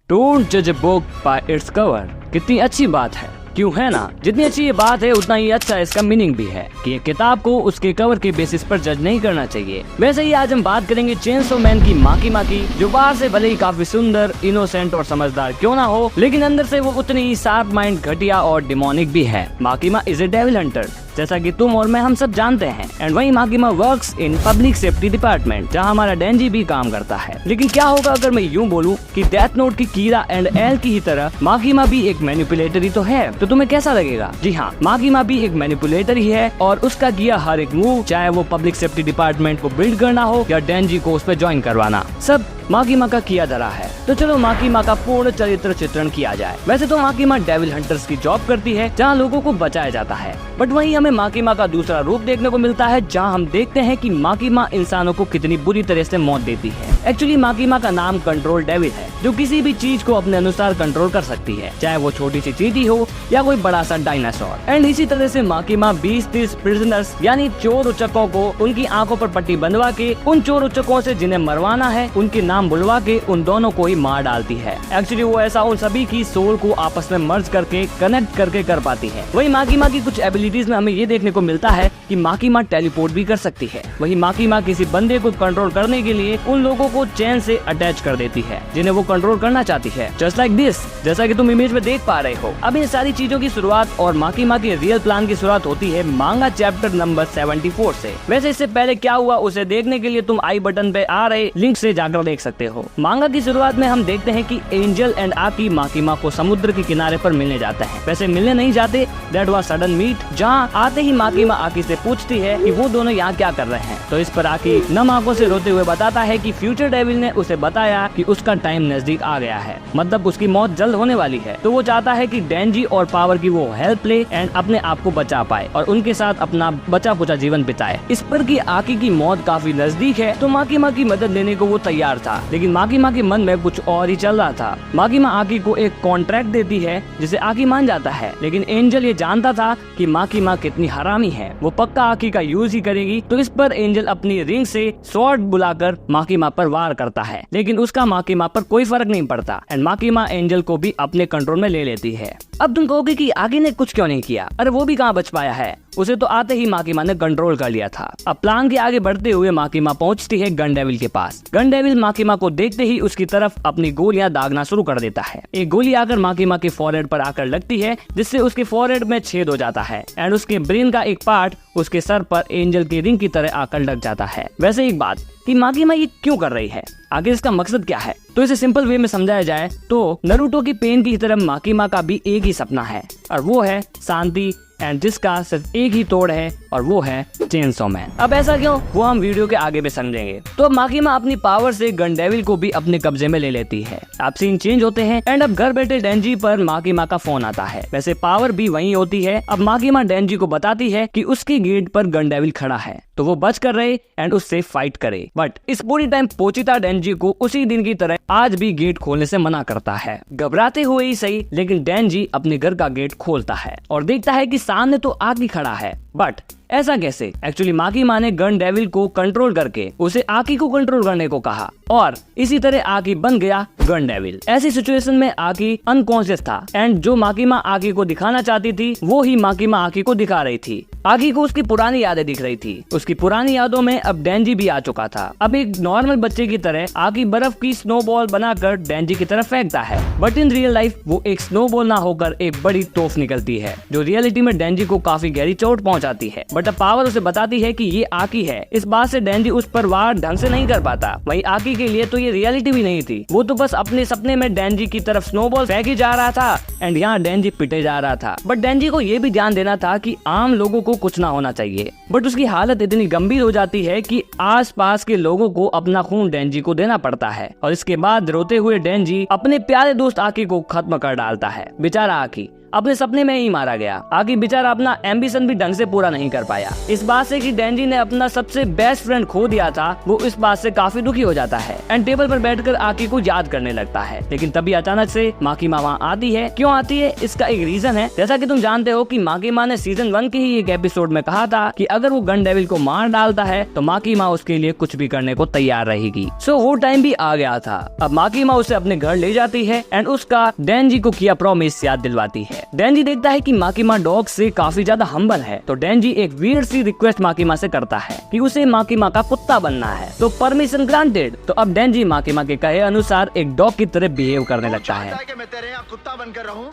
Don't जज a book by its cover. कितनी अच्छी बात है, क्यों है ना। जितनी अच्छी ये बात है उतना ही अच्छा इसका मीनिंग भी है कि ये किताब को उसके कवर के बेसिस पर जज नहीं करना चाहिए। वैसे ही आज हम बात करेंगे चेनसो मैन की माकीमा की, जो बाहर से भले ही काफी सुंदर, इनोसेंट और समझदार क्यों ना हो, लेकिन अंदर से वो उतनी ही शार्प माइंड, घटिया और डिमोनिक भी है। माकीमा इज ए डेविल हंटर, जैसा कि तुम और मैं हम सब जानते हैं। एंड वही Makima works in public safety department, जहां हमारा डेंजी भी काम करता है। लेकिन क्या होगा अगर मैं यूं बोलूं कि डेथ नोट की कीरा एंड एल की ही तरह माकीमा भी एक मैनिपुलेटर ही तो है, तो तुम्हें कैसा लगेगा? जी हाँ, माकीमा भी एक मैनिपुलेटर ही है और उसका किया हर एक मूव, चाहे वो पब्लिक सेफ्टी डिपार्टमेंट को बिल्ड करना हो या डेंजी को उस पर ज्वाइन करवाना, सब माकीमा का किया धरा है। तो चलो माकीमा का पूर्ण चरित्र चित्रण किया जाए। वैसे तो माकीमा डेविल हंटर्स की जॉब करती है, जहां लोगों को बचाया जाता है, बट वहीं हमें माकीमा का दूसरा रूप देखने को मिलता है, जहां हम देखते हैं कि माकीमा इंसानों को कितनी बुरी तरह से मौत देती है। एक्चुअली माकीमा का नाम कंट्रोल डेविल है, जो किसी भी चीज को अपने अनुसार कंट्रोल कर सकती है, चाहे वो छोटी सी चींटी हो या कोई बड़ा सा डायनासोर। एंड इसी तरह से माकीमा 20-30 प्रिजनर्स यानी चोर उचकों को उनकी आंखों पर पट्टी बंधवा के उन चोर उचकों से जिन्हें मरवाना है उनके नाम बुलवा के उन दोनों को ही मार डालती है। एक्चुअली वो ऐसा उन सभी की सोल को आपस में मर्ज करके कनेक्ट करके कर पाती है। वही माकीमा की कुछ एबिलिटीज में हमें ये देखने को मिलता है कि माकीमा टेलीपोर्ट भी कर सकती है। वही माकीमा किसी बंदे को कंट्रोल करने के लिए उन लोगों को चैन से अटैच कर देती है जिन्हें वो कंट्रोल करना चाहती है, जस्ट लाइक दिस, जैसा कि तुम इमेज में देख पा रहे हो। अब इन सारी चीजों की शुरुआत और माकीमा के रियल प्लान की शुरुआत होती है मांगा चैप्टर नंबर 74 से। वैसे इससे पहले क्या हुआ उसे देखने के लिए तुम आई बटन पे आ रहे लिंक से जाकर देख सकते हो। मांगा की शुरुआत में हम देखते हैं कि एंजल एंड आकी माकीमा को समुद्र के किनारे पर मिलने जाते हैं। वैसे मिलने नहीं जाते, दैट वाज सडन मीट, जहां आते ही माकीमा आकी से पूछती है कि वो दोनों यहाँ क्या कर रहे हैं। तो इस पर आकी नम आंखों से रोते हुए बताता है कि फ्यूचर डेविल ने उसे बताया कि उसका टाइम नजदीक आ गया है, मतलब उसकी मौत जल्द होने वाली है। तो वो चाहता है कि डेंजी और पावर की वो हेल्प ले एंड अपने आप को बचा पाए और उनके साथ अपना बचा कुचा जीवन बिताए। इस पर की आकी की मौत काफी नजदीक है, तो माकीमा की मदद लेने को वो तैयार था, लेकिन माकीमा के मन में कुछ और ही चल रहा था। माकीमा आकी को एक कॉन्ट्रैक्ट देती है जिसे आकी मान जाता है, लेकिन एंजल ये जानता था कि माकीमा कितनी हरामी है, वो पक्का आकी का यूज ही करेगी। तो इस पर एंजल अपनी रिंग से स्वॉर्ड बुलाकर माकीमा पर वार करता है, लेकिन उसका माकीमा पर कोई फर्क नहीं पड़ता एंड माकीमा एंजल को भी अपने कंट्रोल में ले लेती है। अब तुम कहोगे कि आकी ने कुछ क्यों नहीं किया? अरे वो भी कहाँ बच पाया है, उसे तो आते ही माकीमा ने कंट्रोल कर लिया था। अब प्लान के आगे बढ़ते हुए माकीमा पहुंचती है गन डेविल के पास। गन डेविल माकीमा को देखते ही उसकी तरफ अपनी गोलियां दागना शुरू कर देता है। एक गोली आकर माकीमा के फॉरहेड पर आकर लगती है, जिससे उसके फॉरहेड में छेद हो जाता है एंड उसके ब्रेन का एक पार्ट उसके सर पर एंजल की रिंग की तरह आकर लग जाता है। वैसे एक बात कि माकीमा ये क्यों कर रही है, आगे इसका मकसद क्या है? तो इसे सिंपल वे में समझाया जाए तो नरूटो की पेन की तरह माकीमा का भी एक ही सपना है, और वो है शांति, एंड जिसका सिर्फ एक ही तोड़ है और वो है चेनसो मैन। अब ऐसा क्यों, वो हम वीडियो के आगे में समझेंगे। तो अब माकीमा अपनी पावर से गन डेविल को भी अपने कब्जे में ले लेती है। अब सीन चेंज होते हैं एंड अब घर बैठे डेंजी पर माकीमा का फोन आता है। वैसे पावर भी वही होती है। अब माकीमा डेंजी को बताती है कि उसके गेट पर गन डेविल खड़ा है, तो वो बच कर रहे एंड उससे फाइट करे। बट इस पूरी टाइम पोचिता डेंजी को उसी दिन की तरह आज भी गेट खोलने से मना करता है। घबराते हुए ही सही, लेकिन डेंजी अपने घर का गेट खोलता है और देखता है कि सामने तो आकी खड़ा है। बट ऐसा कैसे? एक्चुअली माकीमा ने गन डेविल को कंट्रोल करके उसे आकी को कंट्रोल करने को कहा और इसी तरह आकी बन गया गन डेविल। ऐसी सिचुएशन में आकी अनकॉन्शियस था एंड जो माकीमा आकी को दिखाना चाहती थी वो ही माकीमा आकी को दिखा रही थी। आकी को उसकी पुरानी यादें दिख रही थी। उसकी पुरानी यादों में अब डेंजी भी आ चुका था। अब एक नॉर्मल बच्चे की तरह आकी बर्फ की स्नोबॉल बनाकर डेंजी की तरफ फेंकता है, बट इन रियल लाइफ वो एक स्नोबॉल ना होकर एक बड़ी तोफ निकलती है, जो रियलिटी में डेंजी को काफी गहरी चोट पहुंचाती है। बट अब पावर उसे बताती है कि ये आकी है। इस बात से डेंजी उस पर वार ढंग से नहीं कर पाता। वहीं आकी के लिए तो ये रियलिटी भी नहीं थी, वो तो बस अपने सपने में डेंजी की तरफ स्नोबॉल फेंकी जा रहा था एंड यहाँ डेंजी पिटे जा रहा था। बट डेंजी को ये भी ध्यान देना था कि आम लोगों को कुछ ना होना चाहिए, बट उसकी हालत इतनी गंभीर हो जाती है कि आसपास के लोगों को अपना खून डेंजी को देना पड़ता है और इसके बाद रोते हुए डेंजी अपने प्यारे दोस्त आकी को खत्म कर डालता है। बेचारा आकी अपने सपने में ही मारा गया। आखिर बेचारा अपना एम्बिशन भी ढंग से पूरा नहीं कर पाया। इस बात से कि डेंजी ने अपना सबसे बेस्ट फ्रेंड खो दिया था, वो इस बात से काफी दुखी हो जाता है एंड टेबल पर बैठकर आकी को याद करने लगता है। लेकिन तभी अचानक से माकीमा वहाँ आती है। क्यों आती है इसका एक रीजन है। जैसा कि तुम जानते हो कि माकीमा ने सीजन 1 के ही एक एपिसोड में कहा था कि अगर वो गन डेविल को मार डालता है तो माकीमा उसके लिए कुछ भी करने को तैयार रहेगी। सो वो टाइम भी आ गया था। अब माकीमा उसे अपने घर ले जाती है एंड उसका डेंजी को किया प्रॉमिस याद दिलवाती है। डेंजी देखता है कि माकीमा डॉग से काफी ज्यादा हम्बल है, तो डेंजी एक वियर्ड सी रिक्वेस्ट माकीमा से करता है कि उसे माकीमा का कुत्ता बनना है। तो परमिशन ग्रांटेड। तो अब डेंजी माकीमा के कहे अनुसार एक डॉग की तरह बिहेव करने लगता है। मैं तेरे यहाँ कुत्ता बनकर रहूं,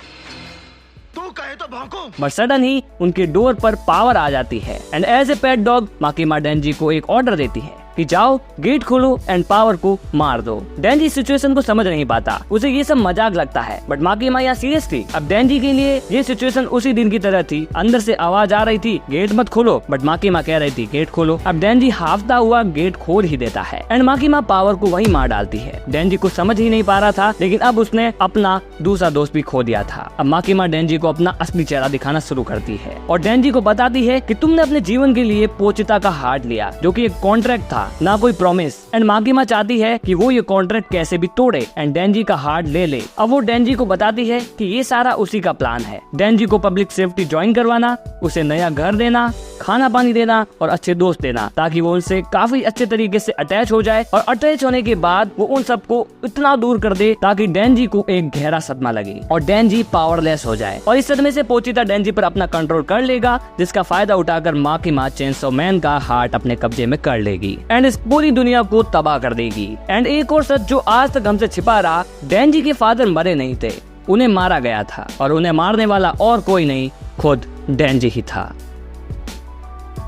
तू कहे तो भौंकूं। बट सडन ही उनके डोर पर पावर आ जाती है and as a pet dog Makima Denji को एक ऑर्डर देती है कि जाओ गेट खोलो एंड पावर को मार दो। डेंजी सिचुएशन को समझ नहीं पाता, उसे ये सब मजाक लगता है। बट माकीमा यहाँ सीरियस थी। अब डेंजी के लिए ये सिचुएशन उसी दिन की तरह थी। अंदर से आवाज आ रही थी गेट मत खोलो, बट माकीमा कह रही थी गेट खोलो। अब डेंजी हाफता हुआ गेट खोल ही देता है एंड माकीमा पावर को वही मार डालती है। डेंजी कुछ समझ ही नहीं पा रहा था, लेकिन अब उसने अपना दूसरा दोस्त भी खो दिया था। अब माकीमा डेंजी को अपना असली चेहरा दिखाना शुरू करती है और डेंजी को बताती है कि तुमने अपने जीवन के लिए पोचिता का हार्ट लिया, जो कि एक कॉन्ट्रैक्ट था, ना कोई प्रॉमिस। एंड माकीमा चाहती है कि वो ये कॉन्ट्रैक्ट कैसे भी तोड़े एंड डेंजी का हार्ट ले ले। अब वो डेंजी को बताती है कि ये सारा उसी का प्लान है। डेंजी को पब्लिक सेफ्टी ज्वाइन करवाना, उसे नया घर देना, खाना पानी देना और अच्छे दोस्त देना, ताकि वो उनसे काफी अच्छे तरीके से अटैच हो जाए और अटैच होने के बाद वो उन सबको इतना दूर कर दे ताकि डेंजी को एक गहरा सदमा लगे और डेंजी पावरलेस हो जाए। और इस सदमे से पोचिता डेंजी पर अपना कंट्रोल कर लेगा, जिसका फायदा उठाकर माकीमा चेनसो मैन का हार्ट अपने कब्जे में कर लेगी एंड इस पूरी दुनिया को तबाह कर देगी। एंड एक और सच जो आज तक हमसे छिपा रहा, डेंजी के फादर मरे नहीं थे, उन्हें मारा गया था और उन्हें मारने वाला और कोई नहीं, खुद डेंजी ही था।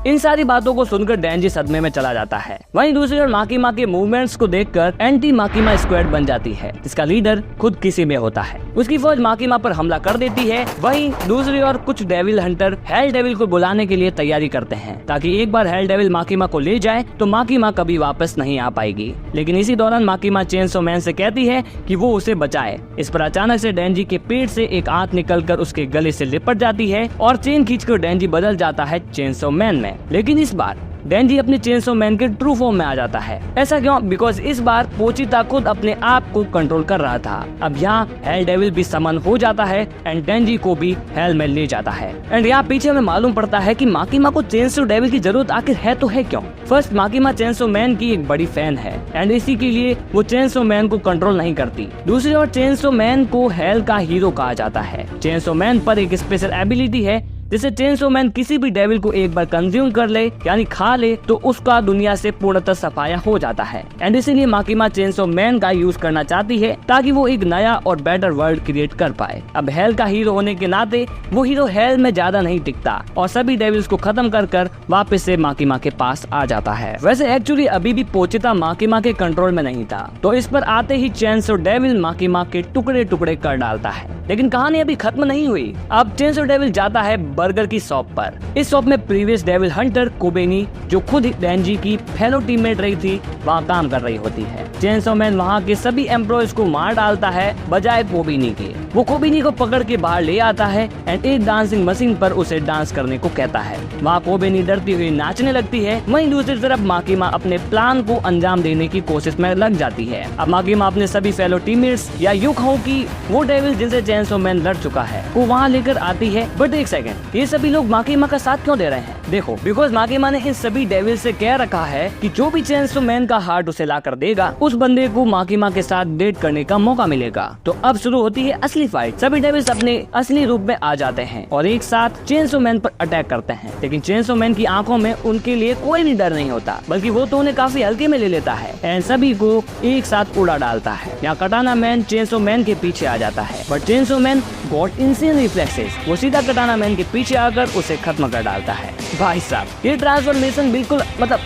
इन सारी बातों को सुनकर डेंजी सदमे में चला जाता है। वहीं दूसरी ओर माकीमा के मूवमेंट्स को देखकर एंटी माकीमा स्क्वाड बन जाती है, जिसका लीडर खुद किसी में होता है। उसकी फौज माकीमा पर हमला कर देती है। वहीं दूसरी ओर कुछ डेविल हंटर हेल डेविल को बुलाने के लिए तैयारी करते हैं, ताकि एक बार हेल डेविल माकीमा को ले जाए तो माकीमा कभी वापस नहीं आ पाएगी। लेकिन इसी दौरान माकीमा चेनसो मैन से कहती है कि वो उसे बचाए। इस पर अचानक से डेंजी के पेट से एक आंत निकलकर उसके गले से लिपट जाती है और चेन खींचकर डेंजी बदल जाता है चेनसो मैन में। लेकिन इस बार डेंजी अपने चेनसो मैन के ट्रू फॉर्म में आ जाता है। ऐसा क्यों? बिकॉज इस बार पोचिता खुद अपने आप को कंट्रोल कर रहा था। अब यहाँ हेल डेविल भी समन हो जाता है एंड डेंजी को भी हेल में ले जाता है। एंड यहाँ पीछे हमें मालूम पड़ता है कि माकीमा को चेनसो डेविल की जरूरत आखिर है तो है क्यों। फर्स्ट, माकीमा चेनसो मैन की एक बड़ी फैन है एंड इसी के लिए वो चेनसो मैन को कंट्रोल नहीं करती। दूसरी ओर चेनसो मैन को हेल का हीरो कहा जाता है। चेनसो मैन पर एक स्पेशल एबिलिटी है जिसे चेनसो मैन किसी भी डेविल को एक बार कंज्यूम कर ले यानी खा ले तो उसका दुनिया से पूर्णतः सफाया हो जाता है। एंड इसीलिए माकीमा चेनसो मैन का यूज करना चाहती है ताकि वो एक नया और बेटर वर्ल्ड क्रिएट कर पाए। अब हेल का हीरो होने के नाते वो हीरो हेल में ज्यादा नहीं टिकता और सभी डेविल्स को खत्म कर वापस से माकीमा के पास आ जाता है। वैसे एक्चुअली अभी भी पोचिता माकीमा के कंट्रोल में नहीं था, तो इस पर आते ही चेनसो डेविल माकीमा के टुकड़े टुकड़े कर डालता है। लेकिन कहानी अभी खत्म नहीं हुई। अब चेनसो डेविल जाता है बर्गर की शॉप पर। इस शॉप में प्रीवियस डेविल हंटर कोबेनी, जो खुद डेंजी की फेलो टीममेट रही थी, वहाँ काम कर रही होती है। चेनसो मैन वहाँ के सभी एम्प्लॉयज को मार डालता है बजाय कोबेनी के। वो कोबेनी को पकड़ के बाहर ले आता है एंड एक डांसिंग मशीन पर उसे डांस करने को कहता है। वहाँ कोबेनी डरती हुई नाचने लगती है। वहीं दूसरी तरफ माकीमा अपने प्लान को अंजाम देने की कोशिश में लग जाती है। अब माकीमा अपने सभी फेलो टीममेट्स या यूं कहूं कि वो डेविल जिनसे चेनसो मैन लड़ चुका है वो वहाँ लेकर आती है। बट एक सेकंड, ये सभी लोग माकीमा का साथ क्यों दे रहे हैं? देखो, बिकॉज माकीमा ने इन सभी डेविल से कह रखा है कि जो भी चेनसो मैन का हार्ट उसे ला कर देगा उस बंदे को माकीमा के साथ डेट करने का मौका मिलेगा। तो अब शुरू होती है असली फाइट। सभी डेविल्स अपने असली रूप में आ जाते हैं और एक साथ चेनसो मैन पर अटैक करते हैं। लेकिन चेनसो मैन की आंखों में उनके लिए कोई भी डर नहीं होता, बल्कि वो तो उन्हें काफी हल्के में ले लेता है एंड सभी को एक साथ उड़ा डालता है। यहाँ कटाना मैन चेनसो मैन के पीछे आ जाता है, but chainsaw man got insane reflexes. वो सीधा कटाना मैन के पीछे आकर उसे खत्म कर डालता है। भाई साहब, ये ट्रांसफॉर्मेशन बिल्कुल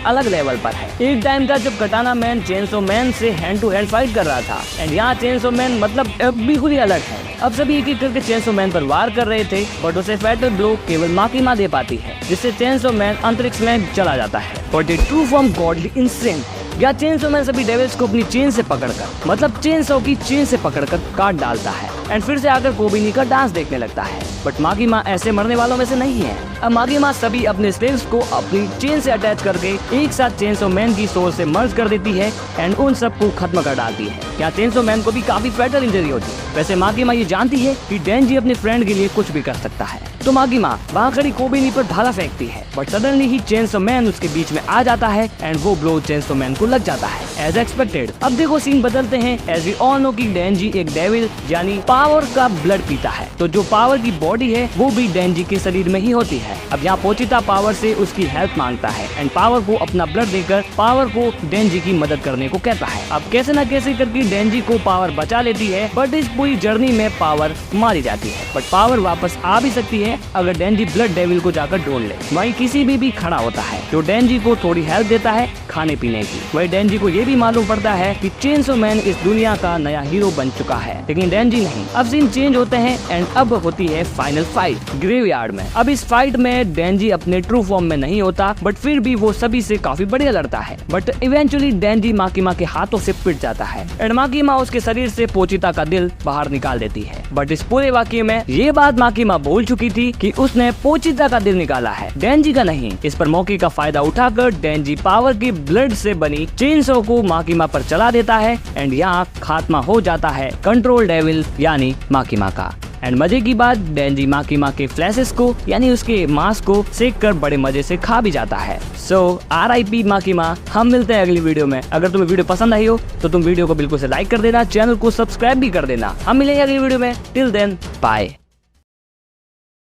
अलग लेवल पर है। एक टाइम था जब कटाना मैन चेनसो मैन से हैंड टू हैंड फाइट कर रहा था एंड यहाँ चेनसो मैन बिल्कुल ही अलग है। अब सभी एक एक करके चेनसो मैन पर वार कर रहे थे, बट उसे फैटल ब्लो केवल माकीमा दे पाती है, जिससे चेनसो मैन अंतरिक्ष में चला जाता है। और द ट्रू फॉर्म गॉडली इंसेंट या चेनसो मैन सभी डेविल्स को अपनी चेन से पकड़कर मतलब चेनसो की चेन से पकड़कर काट डालता है एंड फिर से आकर कोबिनी का डांस देखने लगता है। बट माकीमा ऐसे मरने वालों में से नहीं है। अब माकीमा सभी अपने स्लेव्स को अपनी चेन से अटैच करके एक साथ चेनसो मैन की सोल से मर्ज कर देती है एंड उन सबको खत्म कर डालती है। क्या चेनसो मैन को भी काफी फैटल इंजरी होती है। वैसे माकीमा ये जानती है कि डेंजी अपने फ्रेंड के लिए कुछ भी कर सकता है, तो माकीमा वहाँ खड़ी कोबिनी पर भाला फेंकती है। But suddenly he chainsaw man उसके बीच में आ जाता है एंड वो ब्लो चेनसो मैन को लग जाता है एज एक्सपेक्टेड। अब देखो सीन बदलते हैं एज वी ऑल नो कि डेंजी एक डेविल यानी पावर का ब्लड पीता है, तो जो पावर की बॉडी है वो भी डेंजी के शरीर में ही होती है। अब यहाँ पोचिता पावर से उसकी हेल्प मांगता है एंड पावर को अपना ब्लड देकर पावर को डेंजी की मदद करने को कहता है। अब कैसे न कैसे करके डेंजी को पावर बचा लेती है, बट इस पूरी जर्नी में पावर मारी जाती है। बट पावर वापस आ भी सकती है अगर डेंजी ब्लड डेविल को जाकर ढूंढ ले। वहीं किसी भी खड़ा होता है जो डेंजी को थोड़ी हेल्प देता है खाने पीने की। वही डेंजी को ये भी मालूम पड़ता है कि चेनसो मैन इस दुनिया का नया हीरो बन चुका है, लेकिन डेंजी नहीं। अब सीन चेंज होते हैं एंड अब होती है फाइनल फाइट ग्रेवयार्ड में। अब इस फाइट में डेंजी अपने ट्रू फॉर्म में नहीं होता, बट फिर भी वो सभी से काफी बढ़िया लड़ता है। बट इवेंचुअली डेंजी माकीमा के हाथों से पिट जाता है एंड माकीमा उसके शरीर से पोचिता का दिल बाहर निकाल देती है। बट इस पूरे वाकये में ये बात माकीमा भूल चुकी थी कि उसने पोचिता का दिल निकाला है, डेंजी का नहीं। इस पर मौके का फायदा उठाकर डेंजी पावर की ब्लड से बनी चेनसो को माकीमा पर चला देता है एंड यहाँ खात्मा हो जाता है कंट्रोल डेविल यानी माकीमा का। एंड मजे की बात, डेंजी माकीमा के फ्लैशेस को यानी उसके मांस को सेक कर बड़े मजे से खा भी जाता है। सो RIP माकीमा। हम मिलते हैं अगली वीडियो में। अगर तुम्हें वीडियो पसंद आई हो तो तुम वीडियो को बिल्कुल से लाइक कर देना, चैनल को सब्सक्राइब भी कर देना। हम मिलेंगे अगली वीडियो में। Till then bye.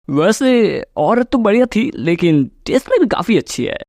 वैसे औरत तो बढ़िया थी लेकिन टेस्ट में भी काफी अच्छी है।